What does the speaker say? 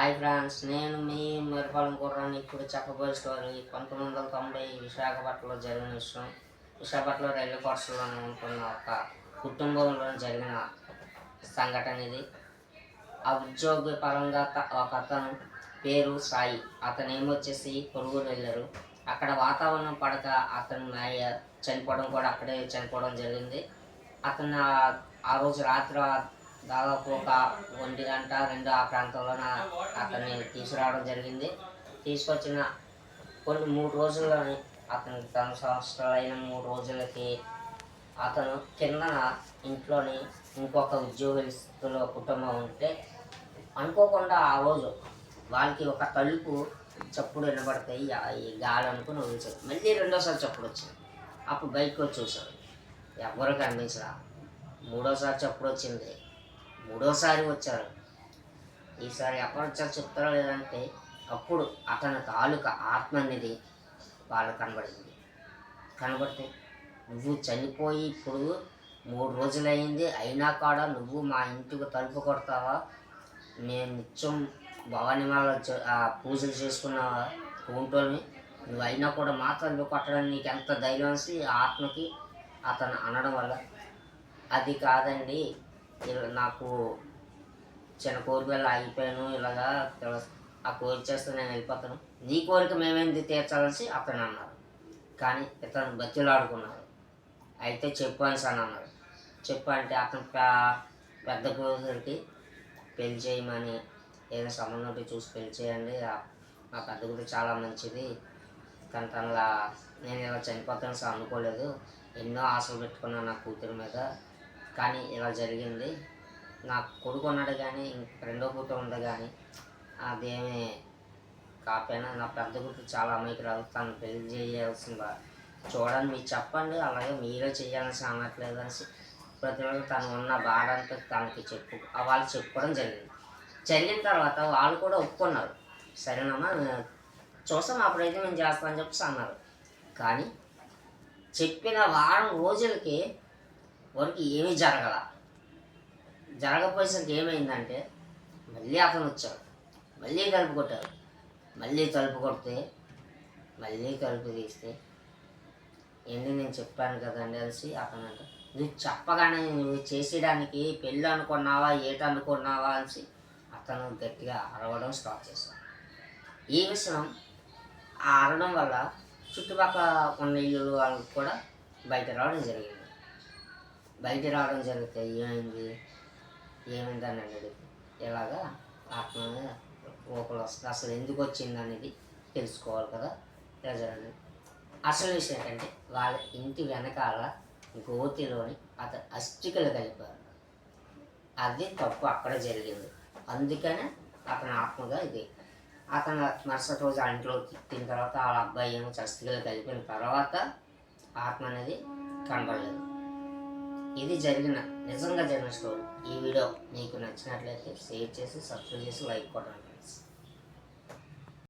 Hi friends, నేను మీ మిరపాలెం కుర్రాన్ని. ఇప్పుడు చెప్పబోయే స్టోరీ 1990 విశాఖపట్నంలో జరిగిన విషయం. విశాఖపట్నం రైల్వే కోస్టర్లో ఉంటున్న ఒక కుటుంబంలో జరిగిన సంఘటన ఇది. ఆ ఉద్యోగ పరంగా ఒక అతను పేరు సాయి. అతను ఏమొచ్చేసి కొనుగోలు వెళ్ళారు. అక్కడ వాతావరణం పడక అతను చనిపోవడం కూడా అక్కడే చనిపోవడం జరిగింది. అతను ఆ రోజు రాత్రి దాదాపు ఒక 1 గంట 2 ఆ ప్రాంతంలో అతన్ని తీసుకురావడం జరిగింది. తీసుకొచ్చిన 3 రోజుల్లోని అతను తన సంవత్సరాలైన 3 రోజులకి అతను కింద ఇంట్లోని ఇంకొక ఉద్యోగస్తుల కుటుంబం ఉంటే అనుకోకుండా ఆ రోజు వాళ్ళకి ఒక తలుపు చప్పుడు వినబడతాయి. ఈ గాలి అనుకుని వదిలించారు. మళ్ళీ రెండోసారి చప్పుడు వచ్చింది. అప్పుడు బయటకు వచ్చి చూశారు. ఎవరు కనిపించరా. మూడోసారి చప్పుడు వచ్చింది. మూడోసారి వచ్చారు. ఈసారి ఎప్పుడు వచ్చారు చెప్తారో లేదంటే అప్పుడు అతని తాలూకా ఆత్మ అనేది వాళ్ళకు కనబడితే నువ్వు చనిపోయి ఇప్పుడు 3 రోజులైంది, అయినా కూడా నువ్వు మా ఇంటికి తలుపు కొడతావా? నేను నిత్యం భవానిమాల పూజలు చేసుకున్న కుంటోని నువ్వు అయినా కూడా మా తలుపు కొట్టడానికి నీకు ఎంత ధైర్యం అనేసి ఆత్మకి అతను అనడం వల్ల, అది కాదండి, నాకు చిన్న కోరికలు అయిపోయాను, ఇలాగా ఆ కోరిక చేస్తే నేను వెళ్ళిపోతాను, నీ కోరిక మేమేంది తీర్చాలని అతను అన్నారు. కానీ ఇతను బతిలాడుకున్నారు. అయితే చెప్పు అని అన్నారు. చెప్పు అంటే అతను పెద్ద కూతురికి పెళ్లి చేయమని, ఏదైనా సంబంధం చూసి పెళ్లి చేయండి, మా పెద్ద కూతురు చాలా మంచిది, కానీ తనలా నేను ఇలా చనిపోతాను సార్ అనుకోలేదు, ఎన్నో ఆశలు పెట్టుకున్నాను నా కూతురు మీద, కానీ ఇలా జరిగింది. నా కొడుకు ఉన్నాడు కానీ రెండో కూతురు ఉంది, కానీ అదేమీ కాకపోయినా నా పెద్ద కూతురు చాలా అమాయకురాలు, తను పెళ్లి చేయాల్సిందా చూడండి, మీరు చెప్పండి, అలాగే మీరే చేయాలని అనట్లేదు అనేసి ప్రతిరోజు తను ఉన్న బాధ అంతా తనకి వాళ్ళు చెప్పుకోవడం జరిగిన తర్వాత వాళ్ళు కూడా ఒప్పుకున్నారు. సరేనమ్మా చూసాం, అప్పుడైతే మేము చేస్తామని చెప్పి అన్నారు. కానీ చెప్పిన వారం రోజులకి వరకు ఏమీ జరగపోయేసరికి ఏమైందంటే మళ్ళీ అతను వచ్చాడు. మళ్ళీ తలుపు కొట్టారు. మళ్ళీ తలుపు కొడితే మళ్ళీ తలుపు తీస్తే ఏంటి నేను చెప్పాను కదండి అనేసి అతను అంటే, నువ్వు చెప్పగానే నువ్వు చేసేయడానికి పెళ్ళి అనుకున్నావా ఏటనుకున్నావా అనేసి అతను గట్టిగా అరవడం స్టార్ట్ చేశాడు. ఈ విషయం ఆ అరవడం వల్ల చుట్టుపక్కల ఉన్న ఇల్లు వాళ్ళకి కూడా బయట రావడం జరిగితే ఏమైందని అడిగితే ఇలాగా ఆత్మ ఒకరు వస్తుంది, అసలు ఎందుకు వచ్చింది అనేది తెలుసుకోవాలి కదా ప్రజలని. అసలు విషయం ఏంటంటే వాళ్ళ ఇంటి వెనకాల గోతిలోని అతను అస్థికలు కలిపారు. అది తప్పు అక్కడ జరిగింది. అందుకనే అతని ఆత్మగా ఇది. అతను మరుసటి రోజు ఆ ఇంట్లో తిన్న తర్వాత వాళ్ళ అబ్బాయి ఏమో అస్థికలు కలిపిన తర్వాత ఆత్మ అనేది కనబడలేదు. ఇది నిజంగా జరిగిన స్టోరీ. ఈ వీడియో మీకు నచ్చినట్లయితే షేర్ చేసి, సబ్స్క్రైబ్ చేసి, లైక్ కొట్టండి.